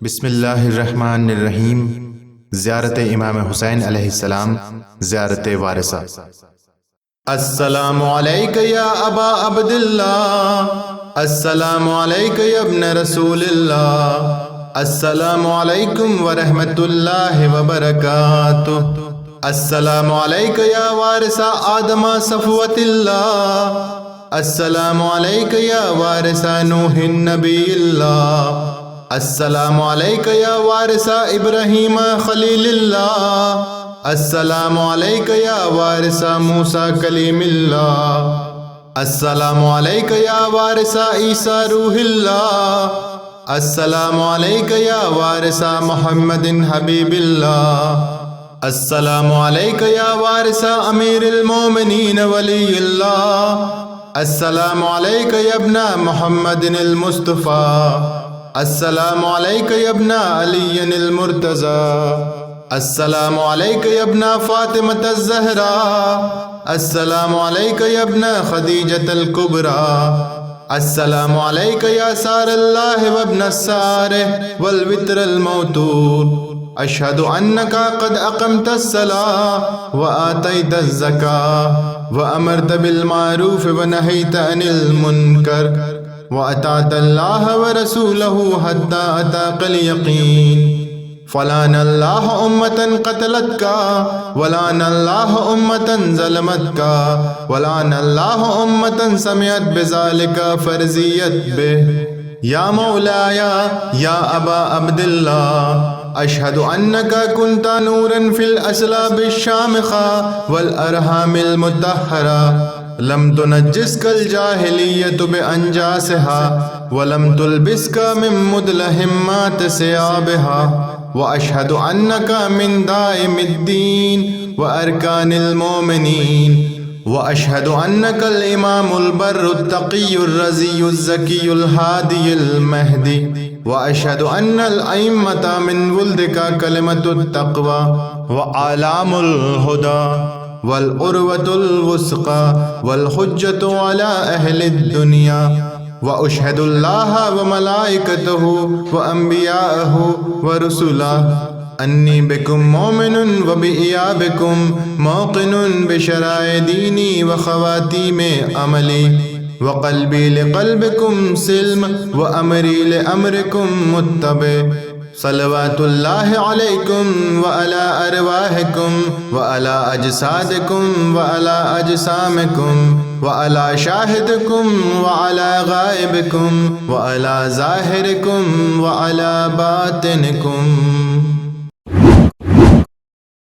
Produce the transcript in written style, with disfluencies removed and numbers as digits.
बिस्मिल्लाहिर्रहमानिर्रहीम। ज़ियारत इमाम हुसैन अलैहिस्सलाम, ज़ियारत वारिसा। अस्सलामु अलैका या अबा अब्दिल्लाह, अस्सलामु अलैका या इब्न रसूलिल्लाह, अस्सलामु अलैकुम व रहमतुल्लाहि व बरकातुहू। अस्सलामु अलैका या वारिसा आदम सफ़वतिल्लाह, अस्सलामु अलैका या वारिसा नूहिन नबीयिल्लाह, अस्सलामु अलैका या वारिसा इब्राहीम खलीलिल्लाह, अस्सलामु अलैका या वारिसा मूसा कलीमिल्लाह, अस्सलामु अलैका या वारिसा ईसा रूहिल्लाह, अस्सलामु अलैका या वारिसा मुहम्मदिन हबीबिल्लाह, अस्सलामु अलैका या वारिसा अमीरुल मोमिनीन वलीयुल्लाह, अस्सलामु अलैका या इब्ना मुहम्मदिनिल मुस्तफ़ा, अस्सलामु अलैका या इब्ना अलीय्यिल मुर्तज़ा, अस्सलामु अलैका या इब्ना फ़ातिमतज़ ज़हरा, अस्सलामु अलैका या इब्ना ख़दीजतल कुबरा, अस्सलामु अलैका या सारल्लाह व इब्नस सारिह वल वित्रल मौतूर। अशहदु अन्नका क़द अक़मतस सलाह व आतैतज़ ज़काह व अमरत बिल मारूफ़ व नहैत अनिल मुनकर व अताअल्लाह व रसूलहू हत्ता अताक़ल यक़ीन। फ़लानल्लाह उम्मतन क़तलतका वलानल्लाह उम्मतन ज़लमतका वलानल्लाह उम्मतन समिअत बिज़ालिका फ़र्ज़ियत बिह। या मौलाया या अबा अब्दिल्लाह, अशहदु अन्नका कुन्ता नूरन फ़िल अस्लाबिश शामिख़ा वल अरहामिल मुतहहरा, लम तुनज्जिस्कल जाहिलिय्यतु बिअंजासिहा वलम तुलबिस्का मिन मुदलहिम्मात सियाबिहा। व अशहदु अन्नका मिन दाइमिद्दीन व अरकानिल मोमिनीन व अशहदु अन्नकल इमामुल बर्रुत तक़ियुर रज़ियुज़ ज़कियुल हादियुल महदी व अशहदु अन्नल अइम्मता मिन वुल्दिका कलिमतुत तक़वा व आलामुल हुदा वल उर्वतुल वुस्क़ा वल हुज्जतु अला अहलिद दुनिया। व अशहदुल्लाह व मलाइकतहू व अंबियाअहू व रुसुलहू अन्नी बिकुम मोमिनुन व बिइयाबिकुम मौक़िनुन बिशराए दीनी व ख़वातीम अमली व क़ल्बी लिक़ल्बिकुम सिल्म व अमरी लिअम्रिकुम मुत्तबे। सलवातुल्लाहि अलैकुम व अला अरवाहिकुम व अला अजसादिकुम व अला अजसामिकुम व अला शाहिदिकुम व अला गायबिकुम व अला ज़ाहिरिकुम व अला बातिनिकुम।